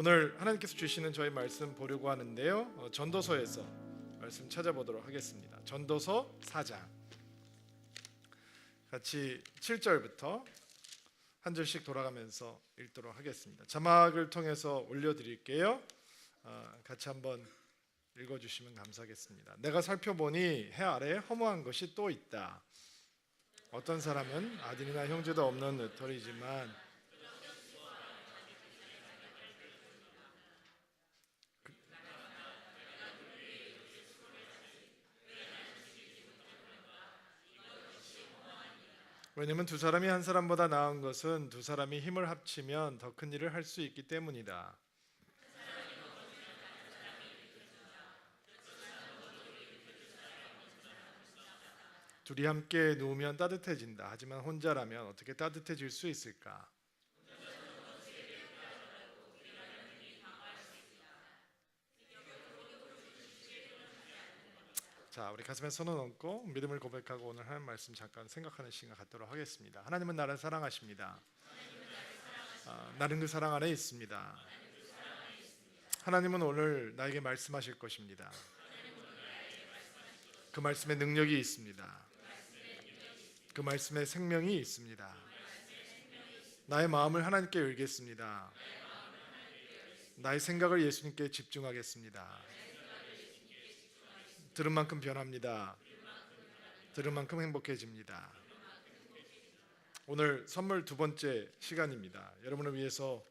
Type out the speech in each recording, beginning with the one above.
오늘 하나님께서 주시는 저희 말씀 보려고 하는데요. 전도서에서 말씀 찾아보도록 하겠습니다. 전도서 4장 같이 7절부터 한 절씩 돌아가면서 읽도록 하겠습니다. 자막을 통해서 올려드릴게요. 같이 한번 읽어주시면 감사하겠습니다. 내가 살펴보니 해 아래에 허무한 것이 또 있다. 어떤 사람은 아들이나 형제도 없는 으터리지만 왜냐하면 두 사람이 한 사람보다 나은 것은 두 사람이 힘을 합치면 더 큰 일을 할 수 있기 때문이다. 둘이 함께 누우면 따뜻해진다. 하지만 혼자라면 어떻게 따뜻해질 수 있을까? 자, 우리 가슴에 손을 얹고 믿음을 고백하고 오늘 하나님 말씀 잠깐 생각하는 시간 갖도록 하겠습니다. 하나님은 나를 사랑하십니다. 나는 그 사랑 안에 있습니다. 하나님은 오늘 나에게 말씀하실 것입니다. 그 말씀에 능력이 있습니다. 그 말씀에 생명이 있습니다. 나의 마음을 하나님께 열겠습니다. 나의 생각을 예수님께 집중하겠습니다. 들은 만큼 변합니다. 들은 만큼 행복해집니다. 오늘 선물 두 번째 시간입니다. 여러분을 위해서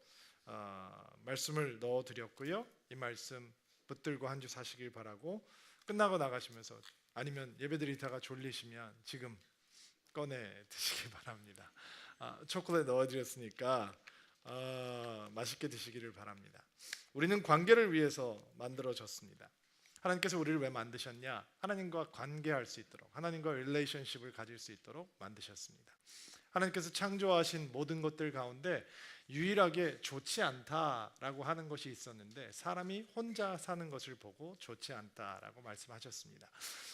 말씀을 넣어드렸고요. 이 말씀 붙들고 한 주 사시길 바라고 끝나고 나가시면서 아니면 예배드리다가 졸리시면 지금 꺼내 드시길 바랍니다. 초콜릿 넣어드렸으니까 맛있게 드시기를 바랍니다. 우리는 관계를 위해서 만들어졌습니다. 하나님께서 우리를 왜 만드셨냐? 하나님과 관계할 수 있도록, 하나님과 릴레이션십을 가질 수 있도록 만드셨습니다. 하나님께서 창조하신 모든 것들 가운데 유일하게 좋지 않다라고 하는 것이 있었는데 사람이 혼자 사는 것을 보고 좋지 않다라고 말씀하셨습니다.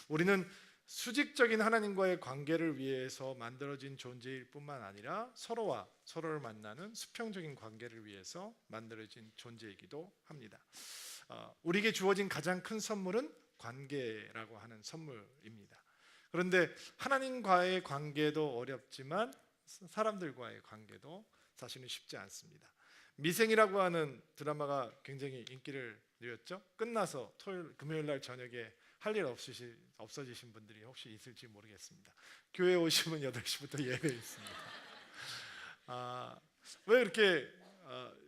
우리는 수직적인 하나님과의 관계를 위해서 만들어진 존재일 뿐만 아니라 서로와 서로를 만나는 수평적인 관계를 위해서 만들어진 존재이기도 합니다. 우리에게 주어진 가장 큰 선물은 관계라고 하는 선물입니다. 그런데 하나님과의 관계도 어렵지만 사람들과의 관계도 사실은 쉽지 않습니다. 미생이라고 하는 드라마가 굉장히 인기를 누렸죠. 끝나서 금요일 날 저녁에 할 일 없어지신 분들이 혹시 있을지 모르겠습니다. 교회 오시면 8시부터 예배 있습니다. 왜 이렇게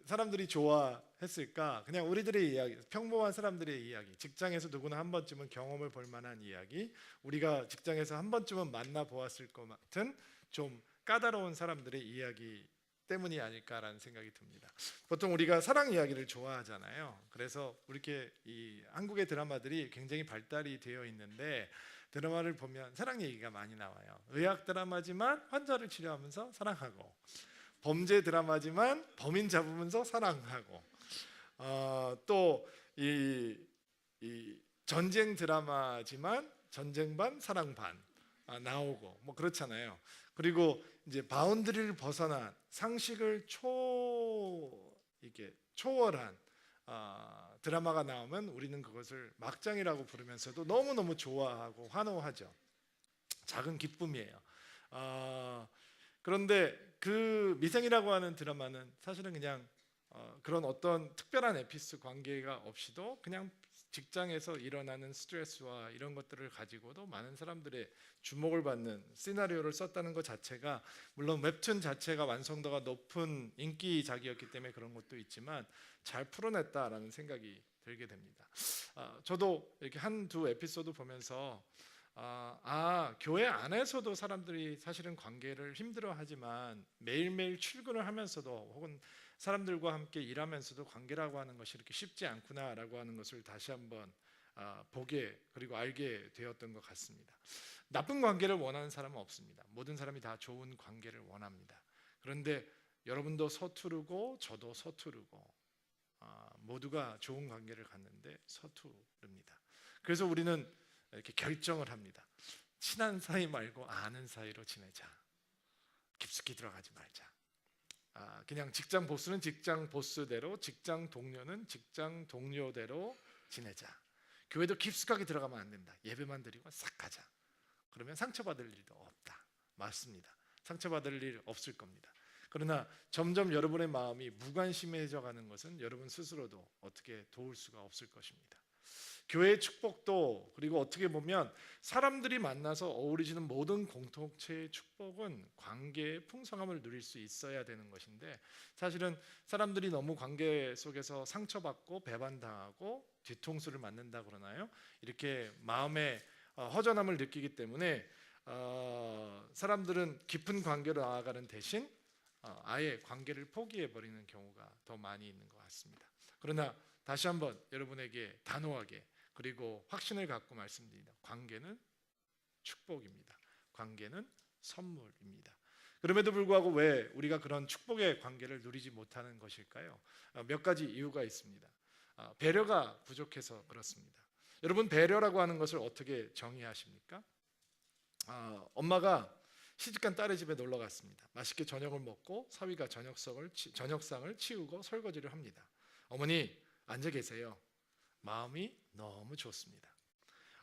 사람들이 좋아했을까? 그냥 우리들의 이야기, 평범한 사람들의 이야기, 직장에서 누구나 한 번쯤은 경험을 볼 만한 이야기, 우리가 직장에서 한 번쯤은 만나보았을 것 같은 좀 까다로운 사람들의 이야기 때문이 아닐까라는 생각이 듭니다. 보통 우리가 사랑 이야기를 좋아하잖아요. 그래서 이렇게 이 한국의 드라마들이 굉장히 발달이 되어 있는데 드라마를 보면 사랑 얘기가 많이 나와요. 의학 드라마지만 환자를 치료하면서 사랑하고, 범죄 드라마지만 범인 잡으면서 사랑하고, 또 이 전쟁 드라마지만 전쟁 반 사랑 반 나오고 뭐 그렇잖아요. 그리고 이제 바운드리를 벗어난 상식을 초월한 드라마가 나오면 우리는 그것을 막장이라고 부르면서도 너무너무 좋아하고 환호하죠. 작은 기쁨이에요. 그런데 그 미생이라고 하는 드라마는 사실은 그냥 그런 어떤 특별한 에피소드 관계가 없이도 그냥 직장에서 일어나는 스트레스와 이런 것들을 가지고도 많은 사람들의 주목을 받는 시나리오를 썼다는 것 자체가, 물론 웹툰 자체가 완성도가 높은 인기작이었기 때문에 그런 것도 있지만 잘 풀어냈다라는 생각이 들게 됩니다. 저도 이렇게 한두 에피소드 보면서 교회 안에서도 사람들이 사실은 관계를 힘들어하지만 매일매일 출근을 하면서도 혹은 사람들과 함께 일하면서도 관계라고 하는 것이 이렇게 쉽지 않구나라고 하는 것을 다시 한번 보게 그리고 알게 되었던 것 같습니다. 나쁜 관계를 원하는 사람은 없습니다. 모든 사람이 다 좋은 관계를 원합니다. 그런데 여러분도 서투르고 저도 서투르고 모두가 좋은 관계를 갖는데 서투릅니다. 그래서 우리는 이렇게 결정을 합니다. 친한 사이 말고 아는 사이로 지내자. 깊숙이 들어가지 말자. 그냥 직장 보스는 직장 보스대로, 직장 동료는 직장 동료대로 지내자. 교회도 깊숙하게 들어가면 안 된다. 예배만 드리고 싹 가자. 그러면 상처받을 일도 없다. 맞습니다. 상처받을 일 없을 겁니다. 그러나 점점 여러분의 마음이 무관심해져 가는 것은 여러분 스스로도 어떻게 도울 수가 없을 것입니다. 교회의 축복도, 그리고 어떻게 보면 사람들이 만나서 어우러지는 모든 공동체의 축복은 관계의 풍성함을 누릴 수 있어야 되는 것인데, 사실은 사람들이 너무 관계 속에서 상처받고 배반당하고 뒤통수를 맞는다 그러나요? 이렇게 마음의 허전함을 느끼기 때문에 사람들은 깊은 관계로 나아가는 대신 아예 관계를 포기해버리는 경우가 더 많이 있는 것 같습니다. 그러나 다시 한번 여러분에게 단호하게 그리고 확신을 갖고 말씀드립니다. 관계는 축복입니다. 관계는 선물입니다. 그럼에도 불구하고 왜 우리가 그런 축복의 관계를 누리지 못하는 것일까요? 몇 가지 이유가 있습니다. 배려가 부족해서 그렇습니다. 여러분, 배려라고 하는 것을 어떻게 정의하십니까? 엄마가 시집간 딸의 집에 놀러 갔습니다. 맛있게 저녁을 먹고 사위가 저녁상을 치우고 설거지를 합니다. 어머니, 앉아 계세요. 마음이 너무 좋습니다.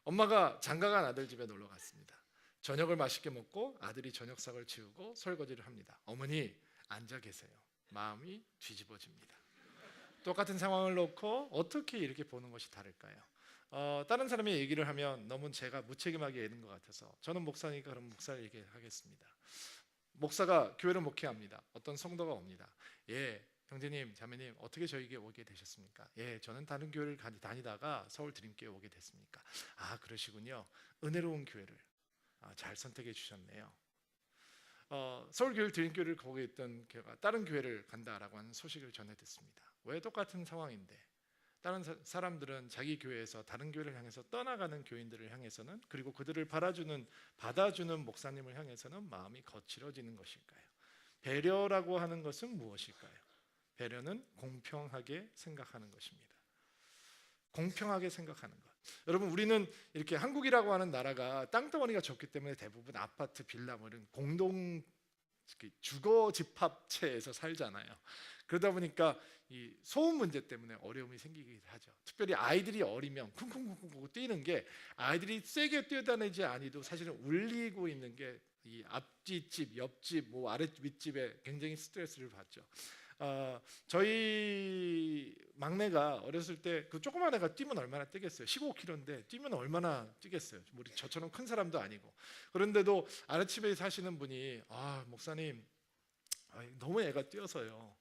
엄마가 장가간 아들 집에 놀러 갔습니다. 저녁을 맛있게 먹고 아들이 저녁상을 치우고 설거지를 합니다. 어머니, 앉아 계세요. 마음이 뒤집어집니다. 똑같은 상황을 놓고 어떻게 이렇게 보는 것이 다를까요? 다른 사람이 얘기를 하면 너무 제가 무책임하게 얘기하는 것 같아서, 저는 목사니까 그럼 목사를 얘기하겠습니다. 목사가 교회를 목회합니다. 어떤 성도가 옵니다. 예, 형제님, 자매님, 어떻게 저에게 오게 되셨습니까? 예, 저는 다른 교회를 다니다가 서울 드림교회 오게 됐습니까? 아, 그러시군요. 은혜로운 교회를 잘 선택해 주셨네요. 서울 교회 드림교회를 거기 있던 다른 교회를 간다라고 하는 소식을 전해 듣습니다. 왜 똑같은 상황인데 다른 사람들은 자기 교회에서 다른 교회를 향해서 떠나가는 교인들을 향해서는, 그리고 그들을 받아주는 목사님을 향해서는 마음이 거칠어지는 것일까요? 배려라고 하는 것은 무엇일까요? 배려는 공평하게 생각하는 것입니다. 공평하게 생각하는 것. 여러분, 우리는 이렇게 한국이라고 하는 나라가 땅덩어리가 적기 때문에 대부분 아파트, 빌라 뭐 이런 공동 주거 집합체에서 살잖아요. 그러다 보니까 이 소음 문제 때문에 어려움이 생기기도 하죠. 특별히 아이들이 어리면 쿵쿵쿵쿵 뛰는 게, 아이들이 세게 뛰어다니지 않아도 사실은 울리고 있는 게 이 앞집, 옆집, 뭐 아래 윗집에 굉장히 스트레스를 받죠. 저희 막내가 어렸을 때 그 조그만 애가 뛰면 얼마나 뛰겠어요. 15kg인데 뛰면 얼마나 뛰겠어요. 우리 저처럼 큰 사람도 아니고. 그런데도 아래집에 사시는 분이, 목사님, 너무 애가 뛰어서요.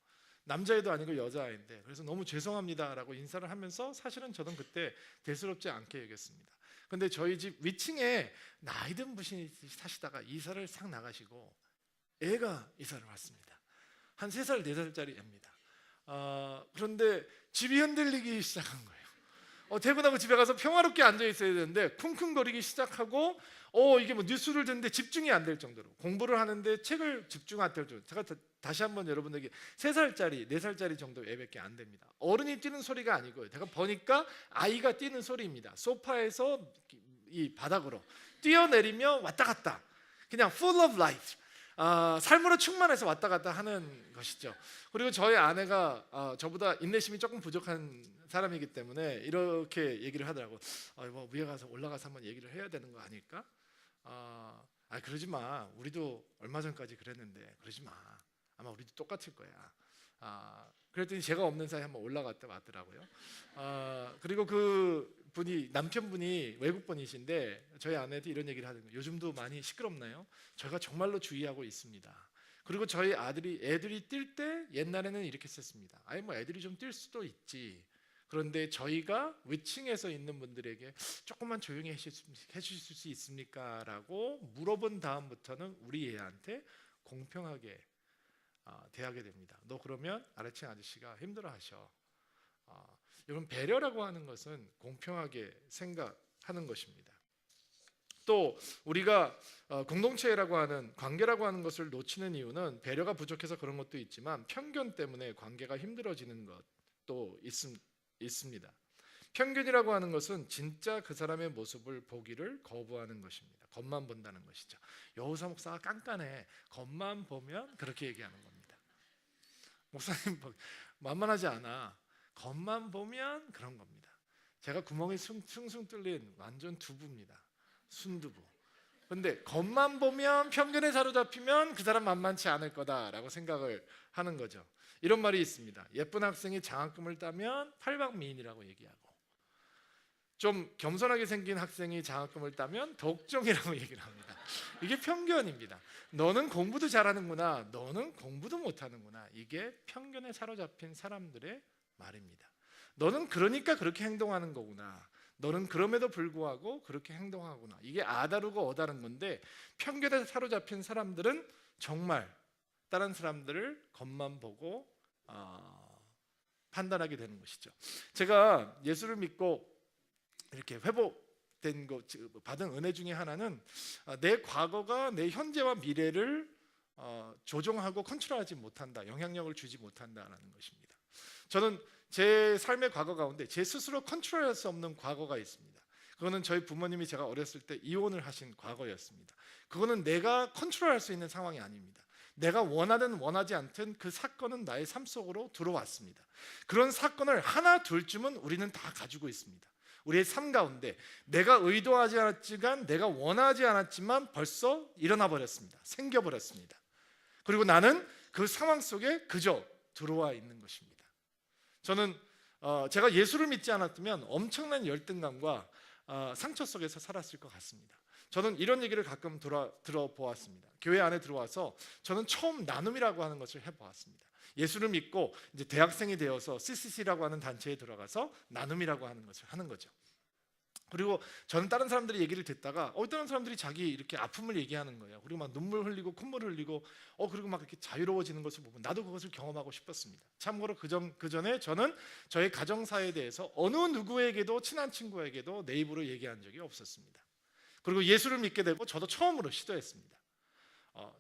남자애도 아니고 여자아이인데 그래서 너무 죄송합니다라고 인사를 하면서, 사실은 저는 그때 대수롭지 않게 여겼습니다. 근데 저희 집 위층에 나이든 분이 사시다가 이사를 싹 나가시고 애가 이사를 왔습니다. 한 3살, 4살짜리 애입니다. 그런데 집이 흔들리기 시작한 거예요. 퇴근하고 집에 가서 평화롭게 앉아 있어야 되는데 쿵쿵거리기 시작하고, 이게 뭐 뉴스를 듣는데 집중이 안 될 정도로, 공부를 하는데 책을 집중 안 될 정도로. 제가 다시 한번 여러분에게 3살짜리, 4살짜리 정도 애밖에 안 됩니다. 어른이 뛰는 소리가 아니고요. 제가 보니까 아이가 뛰는 소리입니다. 소파에서 이 바닥으로 뛰어내리며 왔다 갔다, 그냥 full of life, 삶으로 충만해서 왔다 갔다 하는 것이죠. 그리고 저희 아내가 저보다 인내심이 조금 부족한 사람이기 때문에 이렇게 얘기를 하더라고. 뭐 위에 가서 올라가서 한번 얘기를 해야 되는 거 아닐까? 그러지 마. 우리도 얼마 전까지 그랬는데 그러지 마. 아마 우리도 똑같을 거야. 그랬더니 제가 없는 사이에 한번 올라갔다 왔더라고요. 그리고 그 분이, 남편분이 외국분이신데 저희 아내도 이런 얘기를 하는 거예요. 요즘도 많이 시끄럽나요? 저희가 정말로 주의하고 있습니다. 그리고 저희 애들이 뛸 때 옛날에는 이렇게 썼습니다. 뭐 애들이 좀 뛸 수도 있지. 그런데 저희가 위층에서 있는 분들에게 조금만 조용히 해주실 수 있습니까? 라고 물어본 다음부터는 우리 애한테 공평하게 대하게 됩니다. 너 그러면 아래층 아저씨가 힘들어하셔. 여러분, 배려라고 하는 것은 공평하게 생각하는 것입니다. 또 우리가 공동체라고 하는, 관계라고 하는 것을 놓치는 이유는 배려가 부족해서 그런 것도 있지만 편견 때문에 관계가 힘들어지는 것도 있습니다. 편견이라고 하는 것은 진짜 그 사람의 모습을 보기를 거부하는 것입니다. 겉만 본다는 것이죠. 여호사 목사가 깐깐해. 겉만 보면 그렇게 얘기하는 겁니다. 목사님 만만하지 않아. 겉만 보면 그런 겁니다. 제가 구멍이 숭숭 뚫린 완전 두부입니다. 순두부. 근데 겉만 보면 편견에 사로잡히면 그 사람 만만치 않을 거다라고 생각을 하는 거죠. 이런 말이 있습니다. 예쁜 학생이 장학금을 따면 팔방미인이라고 얘기하고, 좀 겸손하게 생긴 학생이 장학금을 따면 독종이라고 얘기를 합니다. 이게 편견입니다. 너는 공부도 잘하는구나, 너는 공부도 못하는구나. 이게 편견에 사로잡힌 사람들의 말입니다. 너는 그러니까 그렇게 행동하는 거구나, 너는 그럼에도 불구하고 그렇게 행동하구나. 이게 아다르고 어다른 건데, 편견에 사로잡힌 사람들은 정말 다른 사람들을 겉만 보고 판단하게 되는 것이죠. 제가 예수를 믿고 이렇게 회복된 거, 받은 은혜 중에 하나는 내 과거가 내 현재와 미래를 조종하고 컨트롤하지 못한다, 영향력을 주지 못한다라는 것입니다. 저는 제 삶의 과거 가운데 제 스스로 컨트롤할 수 없는 과거가 있습니다. 그거는 저희 부모님이 제가 어렸을 때 이혼을 하신 과거였습니다. 그거는 내가 컨트롤할 수 있는 상황이 아닙니다. 내가 원하든 원하지 않든 그 사건은 나의 삶 속으로 들어왔습니다. 그런 사건을 하나 둘쯤은 우리는 다 가지고 있습니다. 우리의 삶 가운데 내가 의도하지 않았지만, 내가 원하지 않았지만 벌써 일어나 버렸습니다. 생겨 버렸습니다. 그리고 나는 그 상황 속에 그저 들어와 있는 것입니다. 저는 제가 예수를 믿지 않았다면 엄청난 열등감과 상처 속에서 살았을 것 같습니다. 저는 이런 얘기를 가끔 들어보았습니다. 교회 안에 들어와서 저는 처음 나눔이라고 하는 것을 해보았습니다. 예수를 믿고 이제 대학생이 되어서 CCC라고 하는 단체에 들어가서 나눔이라고 하는 것을 하는 거죠. 그리고 저는 다른 사람들의 얘기를 듣다가 어떤 사람들이 자기 이렇게 아픔을 얘기하는 거예요. 그리고 막 눈물 흘리고 콧물 흘리고 그리고 막 이렇게 자유로워지는 것을 보면 나도 그것을 경험하고 싶었습니다. 참고로 그 전에 저는 저의 가정사에 대해서 어느 누구에게도, 친한 친구에게도 내 입으로 얘기한 적이 없었습니다. 그리고 예수를 믿게 되고 저도 처음으로 시도했습니다.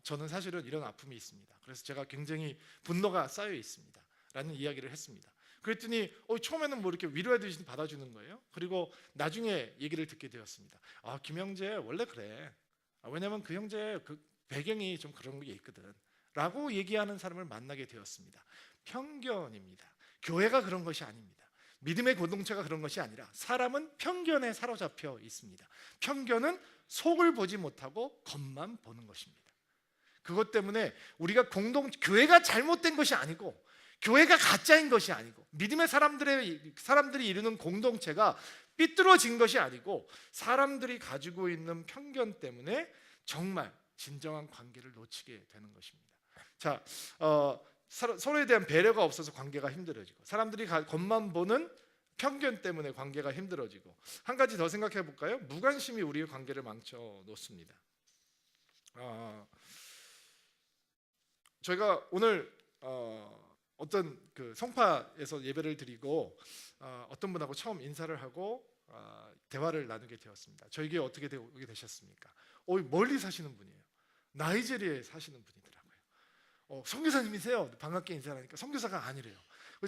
저는 사실은 이런 아픔이 있습니다. 그래서 제가 굉장히 분노가 쌓여 있습니다 라는 이야기를 했습니다. 그랬더니 처음에는 뭐 이렇게 위로해 주시니 받아주는 거예요. 그리고 나중에 얘기를 듣게 되었습니다. 김형제 원래 그래. 왜냐면 그 형제 그 배경이 좀 그런 게 있거든 라고 얘기하는 사람을 만나게 되었습니다. 편견입니다. 교회가 그런 것이 아닙니다. 믿음의 공동체가 그런 것이 아니라 사람은 편견에 사로잡혀 있습니다. 편견은 속을 보지 못하고 겉만 보는 것입니다. 그것 때문에 우리가 교회가 잘못된 것이 아니고, 교회가 가짜인 것이 아니고, 믿음의 사람들이 이루는 공동체가 삐뚤어진 것이 아니고, 사람들이 가지고 있는 편견 때문에 정말 진정한 관계를 놓치게 되는 것입니다. 자, 서로에 대한 배려가 없어서 관계가 힘들어지고, 사람들이 겉만 보는 편견 때문에 관계가 힘들어지고, 한 가지 더 생각해 볼까요? 무관심이 우리의 관계를 망쳐 놓습니다. 저희가 오늘 어떤 그 성파에서 예배를 드리고 어떤 분하고 처음 인사를 하고 대화를 나누게 되었습니다. 저에게 어떻게 오게 되셨습니까? 멀리 사시는 분이에요. 나이지리아에 사시는 분이더라고요. 선교사님이세요? 반갑게 인사를 하니까 선교사가 아니래요.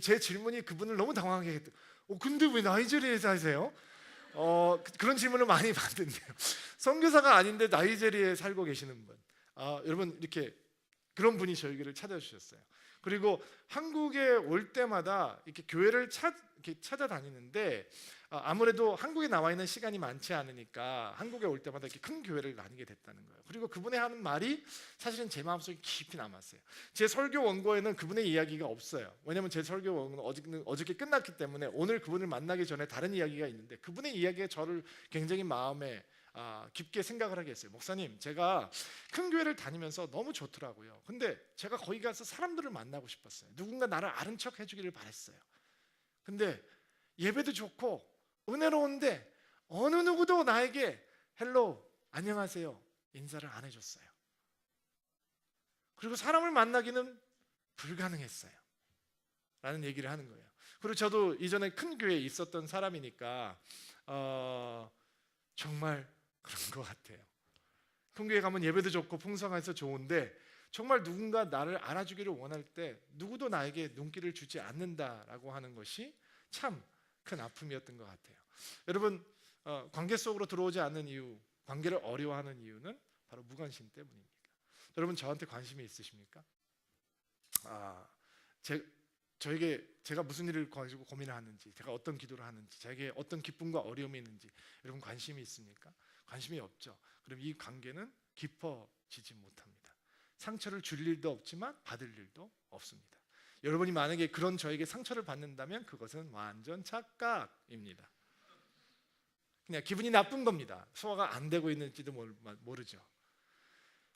제 질문이 그분을 너무 당황하게 했대요. 근데 왜 나이지리아에 사세요? 그런 질문을 많이 받는데요. 선교사가 아닌데 나이지리아에 살고 계시는 분. 여러분 이렇게 그런 분이 저희를 찾아주셨어요. 그리고 한국에 올 때마다 이렇게 교회를 이렇게 찾아다니는데 아무래도 한국에 나와 있는 시간이 많지 않으니까 한국에 올 때마다 이렇게 큰 교회를 다니게 됐다는 거예요. 그리고 그분의 하는 말이 사실은 제 마음속에 깊이 남았어요. 제 설교 원고에는 그분의 이야기가 없어요. 왜냐하면 제 설교 원고는 어저께 끝났기 때문에 오늘 그분을 만나기 전에 다른 이야기가 있는데, 그분의 이야기가 저를 굉장히 마음에 깊게 생각을 하게 했어요. 목사님, 제가 큰 교회를 다니면서 너무 좋더라고요. 근데 제가 거기 가서 사람들을 만나고 싶었어요. 누군가 나를 아는 척 해주기를 바랬어요. 근데 예배도 좋고 은혜로운데 어느 누구도 나에게 헬로, 안녕하세요 인사를 안 해줬어요. 그리고 사람을 만나기는 불가능했어요 라는 얘기를 하는 거예요. 그리고 저도 이전에 큰 교회에 있었던 사람이니까 정말 그런 것 같아요. 큰 교회 가면 예배도 좋고 풍성해서 좋은데 정말 누군가 나를 알아주기를 원할 때 누구도 나에게 눈길을 주지 않는다라고 하는 것이 참 큰 아픔이었던 것 같아요. 여러분, 관계 속으로 들어오지 않는 이유, 관계를 어려워하는 이유는 바로 무관심 때문입니다. 여러분, 저한테 관심이 있으십니까? 저에게 제가 무슨 일을 가지고 고민을 하는지, 제가 어떤 기도를 하는지, 저에게 어떤 기쁨과 어려움이 있는지 여러분 관심이 있습니까? 관심이 없죠. 그럼 이 관계는 깊어지지 못합니다. 상처를 줄 일도 없지만 받을 일도 없습니다. 여러분이 만약에 그런 저에게 상처를 받는다면 그것은 완전 착각입니다. 그냥 기분이 나쁜 겁니다. 소화가 안 되고 있는지도 모르죠.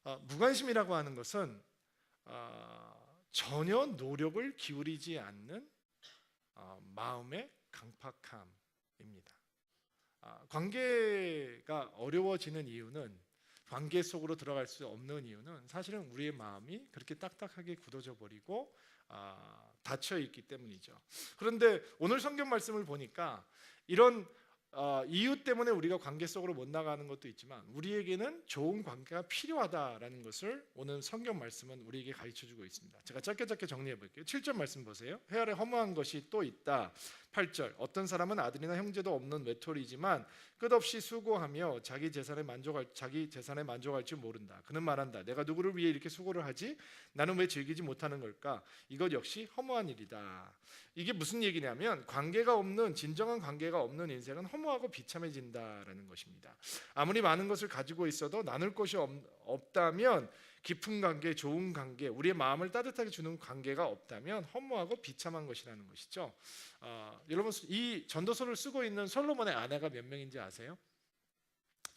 무관심이라고 하는 것은 전혀 노력을 기울이지 않는 마음의 강팍함입니다. 관계가 어려워지는 이유는, 관계 속으로 들어갈 수 없는 이유는 사실은 우리의 마음이 그렇게 딱딱하게 굳어져 버리고 닫혀 있기 때문이죠. 그런데 오늘 성경 말씀을 보니까 이런 이유 때문에 우리가 관계 속으로 못 나가는 것도 있지만 우리에게는 좋은 관계가 필요하다라는 것을 오늘 성경 말씀은 우리에게 가르쳐주고 있습니다. 제가 짧게 정리해 볼게요. 7절 말씀 보세요. 해 아래 허무한 것이 또 있다. 8절 어떤 사람은 아들이나 형제도 없는 외톨이지만 끝없이 수고하며 자기 재산에 만족할 줄 모른다. 그는 말한다. 내가 누구를 위해 이렇게 수고를 하지? 나는 왜 즐기지 못하는 걸까? 이것 역시 허무한 일이다. 이게 무슨 얘기냐면 진정한 관계가 없는 인생은 허무하고 비참해진다라는 것입니다. 아무리 많은 것을 가지고 있어도 나눌 것이 없다면, 깊은 관계, 좋은 관계, 우리의 마음을 따뜻하게 주는 관계가 없다면 허무하고 비참한 것이라는 것이죠. 여러분, 이 전도서를 쓰고 있는 솔로몬의 아내가 몇 명인지 아세요?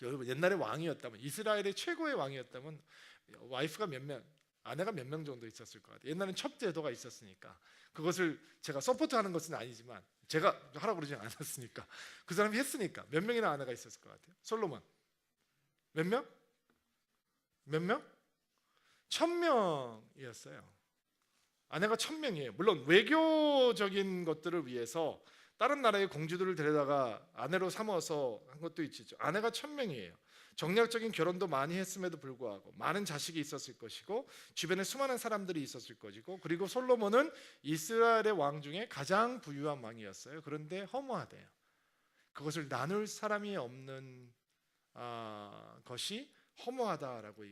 여러분, 옛날에 왕이었다면, 이스라엘의 최고의 왕이었다면 와이프가 아내가 몇 명 정도 있었을 것 같아요. 옛날엔 첩제도가 있었으니까. 그것을 제가 서포트하는 것은 아니지만, 제가 하라고 그러지 않았으니까, 그 사람이 했으니까 몇 명이나 아내가 있었을 것 같아요? 솔로몬 몇 명? 몇 명? 1000명이었어요. 아내가 1000명이에요. 물론 외교적인 것들을 위해서 다른 나라의 공주들을 데려다가 아내로 삼아서 한 것도 있죠. 아내가 1000명이에요. 정략적인 결혼도 많이 했음에도 불구하고 많은 자식이 있었을 것이고 주변에 수많은 사람들이 있었을 것이고, 그리고 솔로몬은 이스라엘의 왕 중에 가장 부유한 왕이었어요. 그런데 허무하대요. 그것을 나눌 사람이 없는 것이 허무하다라고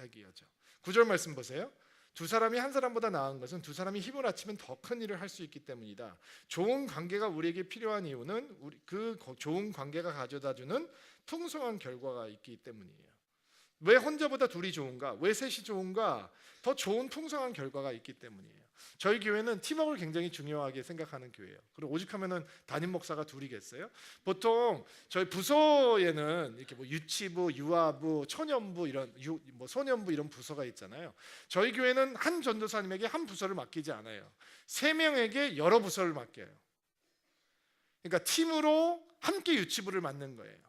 얘기하죠. 9절 말씀 보세요. 두 사람이 한 사람보다 나은 것은 두 사람이 힘을 합치면 더 큰 일을 할 수 있기 때문이다. 좋은 관계가 우리에게 필요한 이유는 그 좋은 관계가 가져다주는 풍성한 결과가 있기 때문이에요. 왜 혼자보다 둘이 좋은가? 왜 셋이 좋은가? 더 좋은 풍성한 결과가 있기 때문이에요. 저희 교회는 팀워크를 굉장히 중요하게 생각하는 교회예요. 그리고 오직하면은 담임 목사가 둘이겠어요? 보통 저희 부서에는 이렇게 뭐 유치부, 유아부, 초년부 이런 소년부 이런 부서가 있잖아요. 저희 교회는 한 전도사님에게 한 부서를 맡기지 않아요. 3명에게 여러 부서를 맡겨요. 그러니까 팀으로 함께 유치부를 맡는 거예요.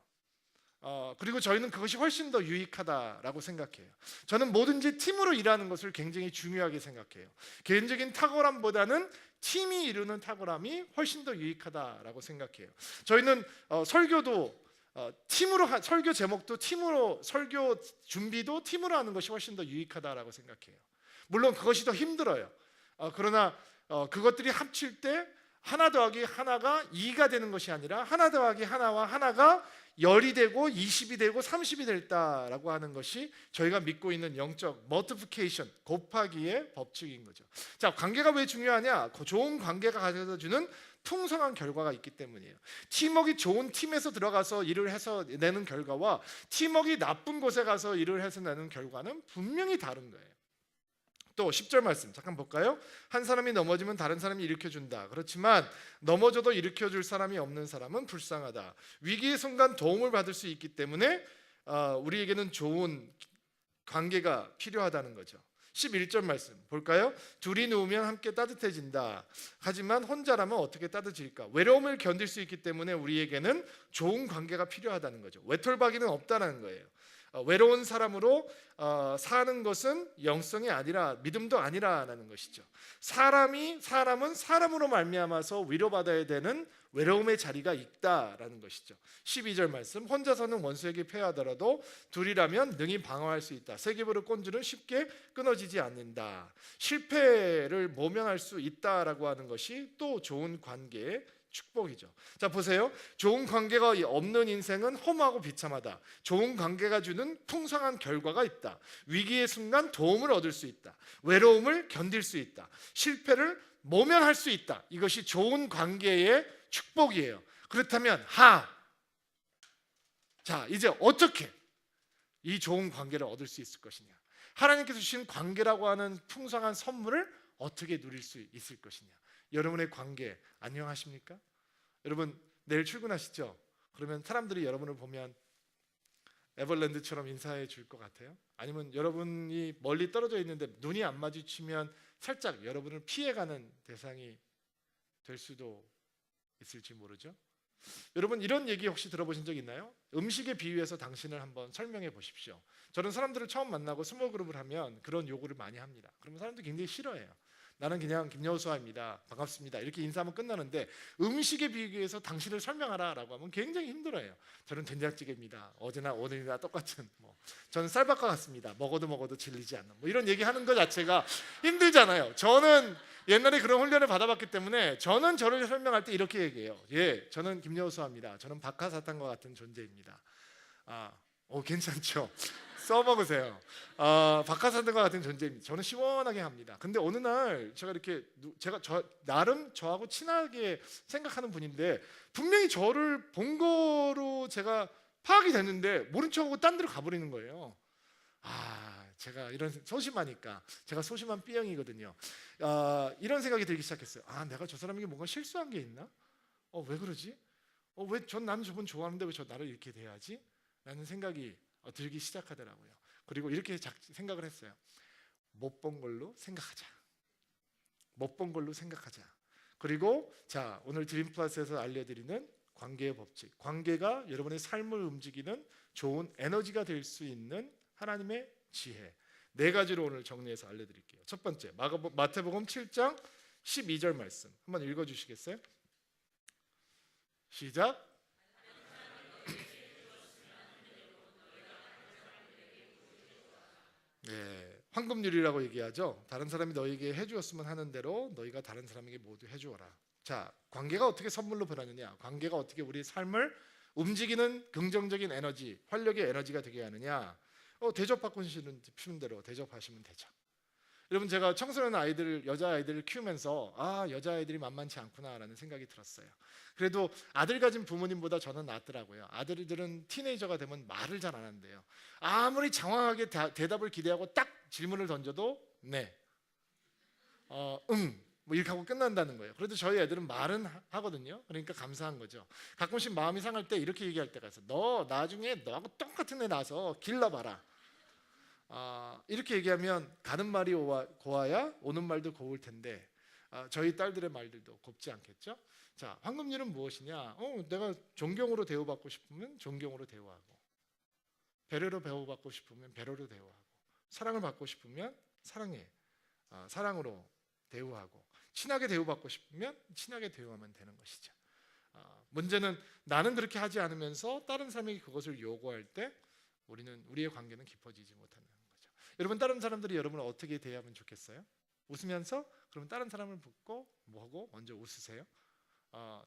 그리고 저희는 그것이 훨씬 더 유익하다라고 생각해요. 저는 뭐든지 팀으로 일하는 것을 굉장히 중요하게 생각해요. 개인적인 탁월함보다는 팀이 이루는 탁월함이 훨씬 더 유익하다라고 생각해요. 저희는 설교도 팀으로 설교 제목도 팀으로, 설교 준비도 팀으로 하는 것이 훨씬 더 유익하다라고 생각해요. 물론 그것이 더 힘들어요. 그러나 그것들이 합칠 때 하나 더하기 하나가 2가 되는 것이 아니라 하나 더하기 하나와 하나가 10이 되고 20이 되고 30이 됐다라고 하는 것이 저희가 믿고 있는 영적 멀티플리케이션, 곱하기의 법칙인 거죠. 자, 관계가 왜 중요하냐? 좋은 관계가 가져다주는 풍성한 결과가 있기 때문이에요. 팀워크가 좋은 팀에서 들어가서 일을 해서 내는 결과와 팀워크가 나쁜 곳에 가서 일을 해서 내는 결과는 분명히 다른 거예요. 또 10절 말씀 잠깐 볼까요? 한 사람이 넘어지면 다른 사람이 일으켜준다. 그렇지만 넘어져도 일으켜줄 사람이 없는 사람은 불쌍하다. 위기의 순간 도움을 받을 수 있기 때문에 우리에게는 좋은 관계가 필요하다는 거죠. 11절 말씀 볼까요? 둘이 누우면 함께 따뜻해진다. 하지만 혼자라면 어떻게 따뜻해질까? 외로움을 견딜 수 있기 때문에 우리에게는 좋은 관계가 필요하다는 거죠. 외톨박이는 없다는 거예요. 외로운 사람으로 사는 것은 영성이 아니라 믿음도 아니라는 것이죠. 사람은 사람으로 말미암아서 위로받아야 되는 외로움의 자리가 있다라는 것이죠. 12절 말씀 혼자서는 원수에게 패하더라도 둘이라면 능히 방어할 수 있다. 세계보를 꼰줄은 쉽게 끊어지지 않는다. 실패를 모면할 수 있다라고 하는 것이 또 좋은 관계의 축복이죠. 자, 보세요. 좋은 관계가 없는 인생은 허무하고 비참하다. 좋은 관계가 주는 풍성한 결과가 있다. 위기의 순간 도움을 얻을 수 있다. 외로움을 견딜 수 있다. 실패를 모면할 수 있다. 이것이 좋은 관계의 축복이에요. 그렇다면 자, 이제 어떻게 이 좋은 관계를 얻을 수 있을 것이냐? 하나님께서 주신 관계라고 하는 풍성한 선물을 어떻게 누릴 수 있을 것이냐? 여러분의 관계 안녕하십니까? 여러분 내일 출근하시죠? 그러면 사람들이 여러분을 보면 에버랜드처럼 인사해 줄 것 같아요? 아니면 여러분이 멀리 떨어져 있는데 눈이 안 마주치면 살짝 여러분을 피해가는 대상이 될 수도 있을지 모르죠? 여러분 이런 얘기 혹시 들어보신 적 있나요? 음식에 비유해서 당신을 한번 설명해 보십시오. 저는 사람들을 처음 만나고 스몰 그룹을 하면 그런 요구를 많이 합니다. 그러면 사람들이 굉장히 싫어해요. 나는 그냥 김여수아입니다. 반갑습니다. 이렇게 인사하면 끝나는데 음식에 비유해서 당신을 설명하라 라고 하면 굉장히 힘들어요. 저는 된장찌개입니다. 어제나 오늘이나 똑같은 저는 쌀밥과 같습니다. 먹어도 질리지 않는 이런 얘기하는 것 자체가 힘들잖아요. 저는 옛날에 그런 훈련을 받아봤기 때문에 저는 저를 설명할 때 이렇게 얘기해요. 예, 저는 김여수아입니다. 저는 박하사탕과 같은 존재입니다. 괜찮죠? 써먹으세요. 박하사탕과 같은 존재입니다. 저는 시원하게 합니다. 근데 어느 날 제가 이렇게 나름 저하고 친하게 생각하는 분인데 분명히 저를 본 거로 제가 파악이 됐는데 모른 척하고 딴 데로 가버리는 거예요. 제가 이런 소심하니까 제가 소심한 B형이거든요. 이런 생각이 들기 시작했어요. 내가 저 사람에게 뭔가 실수한 게 있나? 왜 그러지? 왜 나는 저분 좋아하는데 왜 저 나를 이렇게 대하지? 라는 생각이 들기 시작하더라고요. 그리고 이렇게 생각을 했어요. 못 본 걸로 생각하자. 못 본 걸로 생각하자. 그리고 자, 오늘 드림플러스에서 알려드리는 관계의 법칙. 관계가 여러분의 삶을 움직이는 좋은 에너지가 될 수 있는 하나님의 지혜. 4가지로 오늘 정리해서 알려드릴게요. 첫 번째, 마태복음 7장 12절 말씀 한번 읽어주시겠어요? 시작. 네, 황금률이라고 얘기하죠. 다른 사람이 너에게 해주었으면 하는 대로 너희가 다른 사람에게 모두 해주어라. 자, 관계가 어떻게 선물로 변하느냐? 관계가 어떻게 우리 삶을 움직이는 긍정적인 에너지, 활력의 에너지가 되게 하느냐? 대접받고 싶은 대로 대접하시면 되죠. 여러분 제가 청소년 아이들, 여자아이들을 키우면서 여자아이들이 만만치 않구나라는 생각이 들었어요. 그래도 아들 가진 부모님보다 저는 낫더라고요. 아들들은 티네이저가 되면 말을 잘 안 한대요. 아무리 장황하게 대답을 기대하고 딱 질문을 던져도 네, 이렇게 하고 끝난다는 거예요. 그래도 저희 애들은 말은 하거든요. 그러니까 감사한 거죠. 가끔씩 마음이 상할 때 이렇게 얘기할 때가 있어요. 너 나중에 너하고 똑같은 애 나서 길러봐라. 이렇게 얘기하면 가는 말이 고와야 오는 말도 고울 텐데 저희 딸들의 말들도 곱지 않겠죠? 자, 황금률은 무엇이냐? 내가 존경으로 대우받고 싶으면 존경으로 대우하고, 배려로 대우받고 싶으면 배려로 대우하고, 사랑을 받고 싶으면 사랑으로 대우하고, 친하게 대우받고 싶으면 친하게 대우하면 되는 것이죠. 문제는 나는 그렇게 하지 않으면서 다른 사람에게 그것을 요구할 때 우리의 관계는 깊어지지 못한다는 거죠. 여러분 다른 사람들이 여러분을 어떻게 대하면 좋겠어요? 웃으면서? 그러면 다른 사람을 붙고 뭐하고 먼저 웃으세요.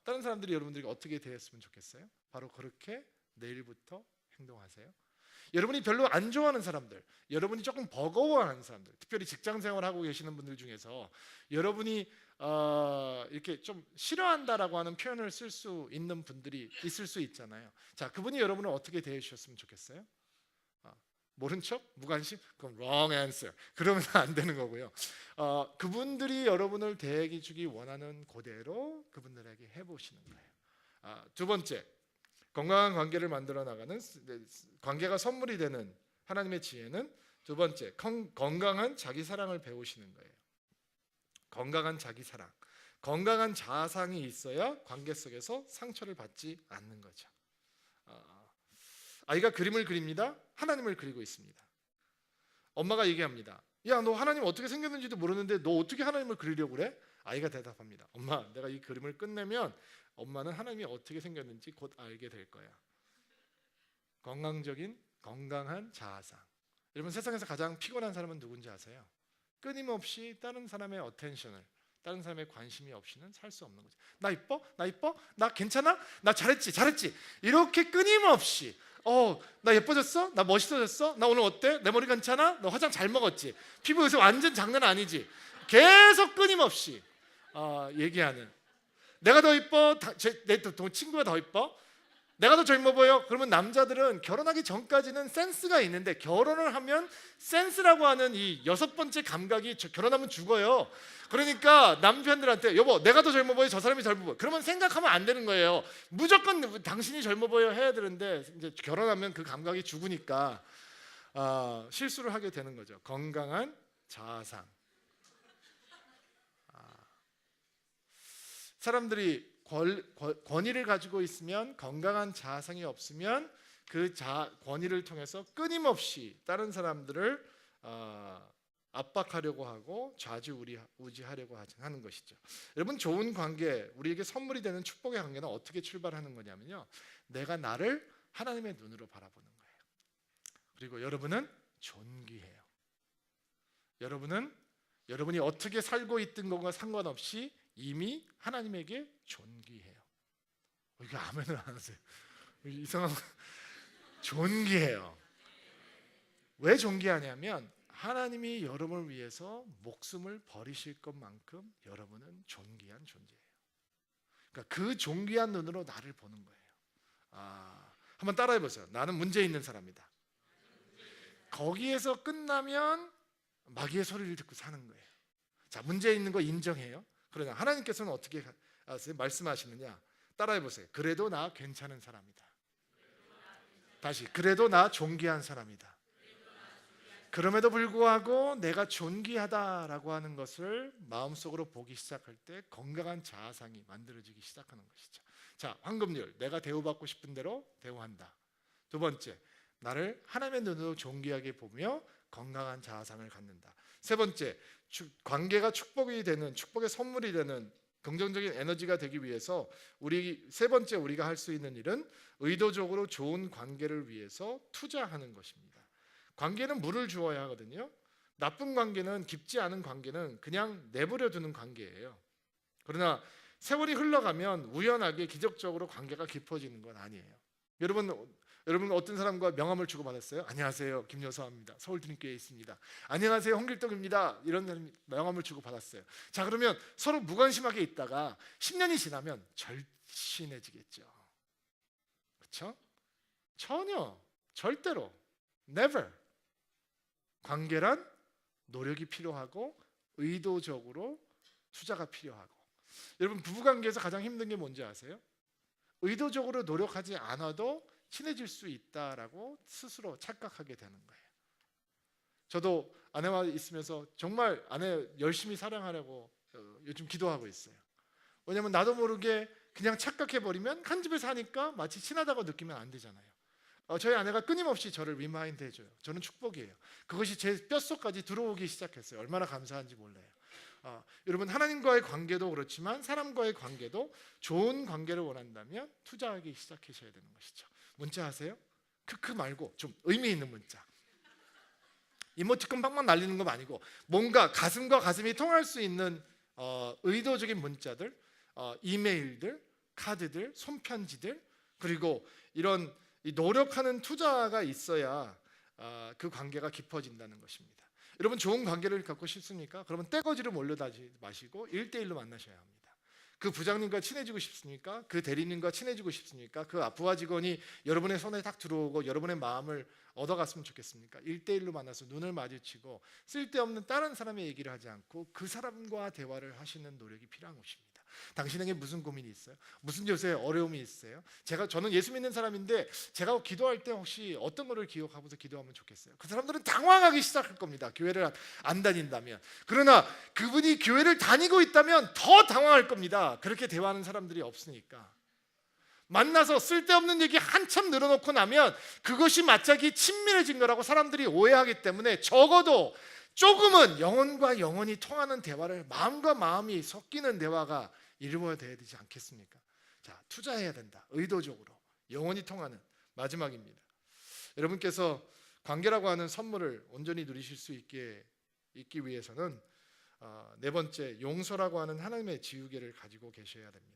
다른 사람들이 여러분들에게 어떻게 대했으면 좋겠어요? 바로 그렇게 내일부터 행동하세요. 여러분이 별로 안 좋아하는 사람들, 여러분이 조금 버거워하는 사람들, 특별히 직장 생활하고 계시는 분들 중에서 여러분이 이렇게 좀 싫어한다라고 하는 표현을 쓸 수 있는 분들이 있을 수 있잖아요. 자, 그분이 여러분을 어떻게 대해 주셨으면 좋겠어요? 모른 척? 무관심? 그럼 wrong answer. 그러면 안 되는 거고요. 그분들이 여러분을 대해 주기 원하는 그대로 그분들에게 해보시는 거예요. 두 번째, 건강한 관계를 만들어 나가는 관계가 선물이 되는 하나님의 지혜는 두 번째, 건강한 자기 사랑을 배우시는 거예요. 건강한 자기 사랑, 건강한 자아상이 있어야 관계 속에서 상처를 받지 않는 거죠. 아이가 그림을 그립니다. 하나님을 그리고 있습니다. 엄마가 얘기합니다. 야, 너 하나님 어떻게 생겼는지도 모르는데 너 어떻게 하나님을 그리려고 그래? 아이가 대답합니다. 엄마, 내가 이 그림을 끝내면 엄마는 하나님이 어떻게 생겼는지 곧 알게 될 거야. 건강한 자아상. 여러분 세상에서 가장 피곤한 사람은 누군지 아세요? 끊임없이 다른 사람의 어텐션을, 다른 사람의 관심이 없이는 살 수 없는 거죠. 나 이뻐? 나 이뻐? 나 괜찮아? 나 잘했지? 이렇게 끊임없이 나 예뻐졌어? 나 멋있어졌어? 나 오늘 어때? 내 머리 괜찮아? 너 화장 잘 먹었지? 피부 요새 완전 장난 아니지? 계속 끊임없이 얘기하는, 내가 더 이뻐, 내 친구가 더 이뻐, 내가 더 젊어 보여. 그러면 남자들은 결혼하기 전까지는 센스가 있는데 결혼을 하면 센스라고 하는 이 6번째 감각이 결혼하면 죽어요. 그러니까 남편들한테 여보 내가 더 젊어 보여, 저 사람이 젊어 보여, 그러면 생각하면 안 되는 거예요. 무조건 당신이 젊어 보여 해야 되는데 이제 결혼하면 그 감각이 죽으니까 실수를 하게 되는 거죠. 건강한 자아상. 사람들이 권위를 가지고 있으면, 건강한 자아상이 없으면 그 권위를 통해서 끊임없이 다른 사람들을 압박하려고 하고 좌지우지하려고 하는 것이죠. 여러분, 좋은 관계, 우리에게 선물이 되는 축복의 관계는 어떻게 출발하는 거냐면요, 내가 나를 하나님의 눈으로 바라보는 거예요. 그리고 여러분은 존귀해요. 여러분이 어떻게 살고 있든 것과 상관없이 이미 하나님에게 존귀해요. 이게 아멘을 안 하세요? 이상한. 존귀해요. 왜 존귀하냐면 하나님이 여러분을 위해서 목숨을 버리실 것만큼 여러분은 존귀한 존재예요. 그러니까 그 존귀한 눈으로 나를 보는 거예요. 한번 따라해 보세요. 나는 문제 있는 사람이다. 거기에서 끝나면 마귀의 소리를 듣고 사는 거예요. 자, 문제 있는 거 인정해요. 그러나 하나님께서는 어떻게 말씀하시느냐? 따라해 보세요. 그래도 나 괜찮은 사람이다. 다시, 그래도 나 존귀한 사람이다. 그럼에도 불구하고 내가 존귀하다라고 하는 것을 마음속으로 보기 시작할 때 건강한 자아상이 만들어지기 시작하는 것이죠. 자, 황금률, 내가 대우받고 싶은 대로 대우한다. 두 번째, 나를 하나님의 눈으로 존귀하게 보며 건강한 자아상을 갖는다. 세 번째, 관계가 축복이 되는, 축복의 선물이 되는 긍정적인 에너지가 되기 위해서 세 번째 우리가 할 수 있는 일은 의도적으로 좋은 관계를 위해서 투자하는 것입니다. 관계는 물을 주어야 하거든요. 나쁜 관계는, 깊지 않은 관계는 그냥 내버려 두는 관계예요. 그러나 세월이 흘러가면 우연하게 기적적으로 관계가 깊어지는 건 아니에요. 여러분 어떤 사람과 명함을 주고받았어요? 안녕하세요, 김여사입니다. 서울드림교회에 있습니다. 안녕하세요, 홍길동입니다. 이런 명함을 주고받았어요. 자, 그러면 서로 무관심하게 있다가 10년이 지나면 절친해지겠죠. 그렇죠? 전혀, 절대로, never. 관계란 노력이 필요하고 의도적으로 투자가 필요하고. 여러분, 부부관계에서 가장 힘든 게 뭔지 아세요? 의도적으로 노력하지 않아도 친해질 수 있다라고 스스로 착각하게 되는 거예요. 저도 아내와 있으면서 정말 아내 열심히 사랑하려고 요즘 기도하고 있어요. 왜냐하면 나도 모르게 그냥 착각해버리면 한 집에 사니까 마치 친하다고 느끼면 안 되잖아요. 저희 아내가 끊임없이 저를 리마인드 해줘요. 저는 축복이에요. 그것이 제 뼛속까지 들어오기 시작했어요. 얼마나 감사한지 몰라요. 여러분, 하나님과의 관계도 그렇지만 사람과의 관계도 좋은 관계를 원한다면 투자하기 시작하셔야 되는 것이죠. 문자 하세요? 크크 말고 좀 의미 있는 문자. 이모티콘 빵빵 날리는 거 아니고 뭔가 가슴과 가슴이 통할 수 있는 의도적인 문자들, 이메일들, 카드들, 손편지들, 그리고 이런 노력하는 투자가 있어야 그 관계가 깊어진다는 것입니다. 여러분, 좋은 관계를 갖고 싶습니까? 그러면 떼거지로 몰려다니지 마시고 1대1로 만나셔야 합니다. 그 부장님과 친해지고 싶습니까? 그 대리님과 친해지고 싶습니까? 그 부하 직원이 여러분의 손에 딱 들어오고 여러분의 마음을 얻어갔으면 좋겠습니까? 1대1로 만나서 눈을 마주치고 쓸데없는 다른 사람의 얘기를 하지 않고 그 사람과 대화를 하시는 노력이 필요한 것입니다. 당신에게 무슨 고민이 있어요? 무슨 요새 어려움이 있어요? 저는 예수 믿는 사람인데 제가 기도할 때 혹시 어떤 거를 기억하면서 기도하면 좋겠어요? 그 사람들은 당황하기 시작할 겁니다. 교회를 안 다닌다면. 그러나 그분이 교회를 다니고 있다면 더 당황할 겁니다. 그렇게 대화하는 사람들이 없으니까. 만나서 쓸데없는 얘기 한참 늘어놓고 나면 그것이 마치 친밀해진 거라고 사람들이 오해하기 때문에 적어도 조금은 영혼과 영혼이 통하는 대화를, 마음과 마음이 섞이는 대화가 이루어야 되지 않겠습니까? 자, 투자해야 된다. 의도적으로 영혼이 통하는. 마지막입니다. 여러분께서 관계라고 하는 선물을 온전히 누리실 수 있기 위해서는 네 번째, 용서라고 하는 하나님의 지우개를 가지고 계셔야 됩니다.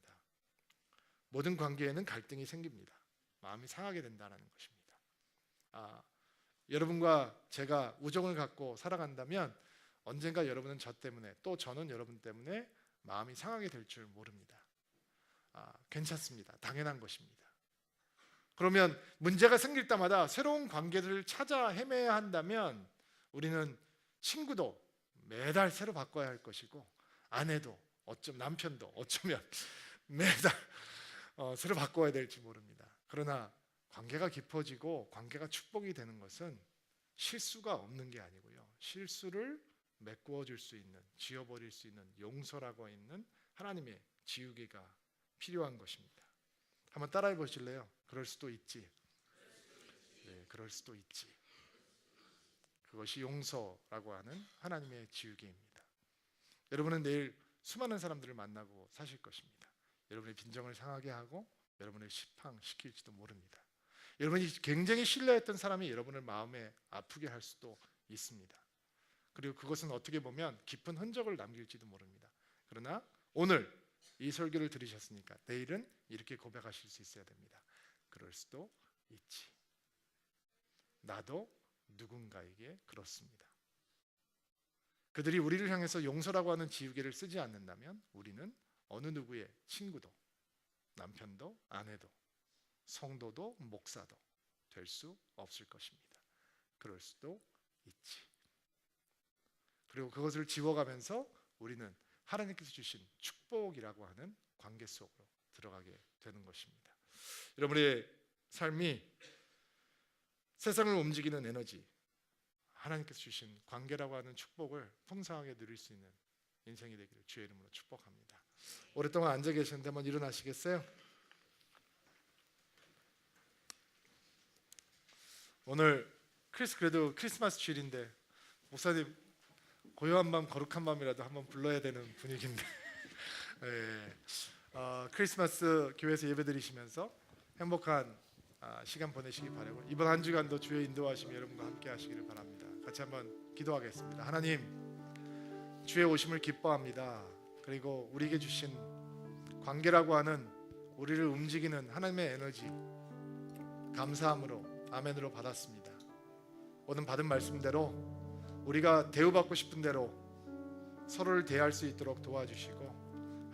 모든 관계에는 갈등이 생깁니다. 마음이 상하게 된다는 것입니다. 여러분과 제가 우정을 갖고 살아간다면 언젠가 여러분은 저 때문에, 또 저는 여러분 때문에 마음이 상하게 될 줄 모릅니다. 괜찮습니다. 당연한 것입니다. 그러면 문제가 생길 때마다 새로운 관계를 찾아 헤매야 한다면 우리는 친구도 매달 새로 바꿔야 할 것이고 아내도 남편도 어쩌면 매달 새로 바꿔야 될지 모릅니다. 그러나 관계가 깊어지고 관계가 축복이 되는 것은 실수가 없는 게 아니고요. 실수를 메꾸어 줄 수 있는, 지워버릴 수 있는 용서라고 있는 하나님의 지우개가 필요한 것입니다. 한번 따라해 보실래요? 그럴 수도 있지. 네, 그럴 수도 있지. 그것이 용서라고 하는 하나님의 지우개입니다. 여러분은 내일 수많은 사람들을 만나고 사실 것입니다. 여러분의 빈정을 상하게 하고 여러분을 시팡시킬지도 모릅니다. 여러분이 굉장히 신뢰했던 사람이 여러분을 마음에 아프게 할 수도 있습니다. 그리고 그것은 어떻게 보면 깊은 흔적을 남길지도 모릅니다. 그러나 오늘 이 설교를 들으셨으니까 내일은 이렇게 고백하실 수 있어야 됩니다. 그럴 수도 있지. 나도 누군가에게 그렇습니다. 그들이 우리를 향해서 용서라고 하는 지우개를 쓰지 않는다면 우리는 어느 누구의 친구도, 남편도, 아내도, 성도도, 목사도 될 수 없을 것입니다. 그럴 수도 있지. 그리고 그것을 지워가면서 우리는 하나님께서 주신 축복이라고 하는 관계 속으로 들어가게 되는 것입니다. 여러분의 삶이 세상을 움직이는 에너지, 하나님께서 주신 관계라고 하는 축복을 풍성하게 누릴 수 있는 인생이 되기를 주의 이름으로 축복합니다. 오랫동안 앉아 계시는데 한번 일어나시겠어요? 오늘 그래도 크리스마스 주일인데 목사님 고요한 밤 거룩한 밤이라도 한번 불러야 되는 분위기인데 네. 크리스마스 교회에서 예배드리시면서 행복한 시간 보내시기 바라고 이번 한 주간도 주의 인도하심이 여러분과 함께 하시기를 바랍니다. 같이 한번 기도하겠습니다. 하나님, 주의 오심을 기뻐합니다. 그리고 우리에게 주신 관계라고 하는 우리를 움직이는 하나님의 에너지 감사함으로 아멘으로 받았습니다. 오늘 받은 말씀대로 우리가 대우받고 싶은 대로 서로를 대할 수 있도록 도와주시고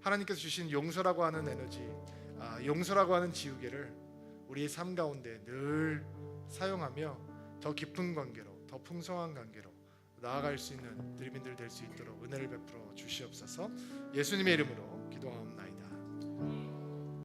하나님께서 주신 용서라고 하는 에너지, 용서라고 하는 지우개를 우리의 삶 가운데 늘 사용하며 더 깊은 관계로, 더 풍성한 관계로 나아갈 수 있는 드림인들 될 수 있도록 은혜를 베풀어 주시옵소서. 예수님의 이름으로 기도하옵나이다.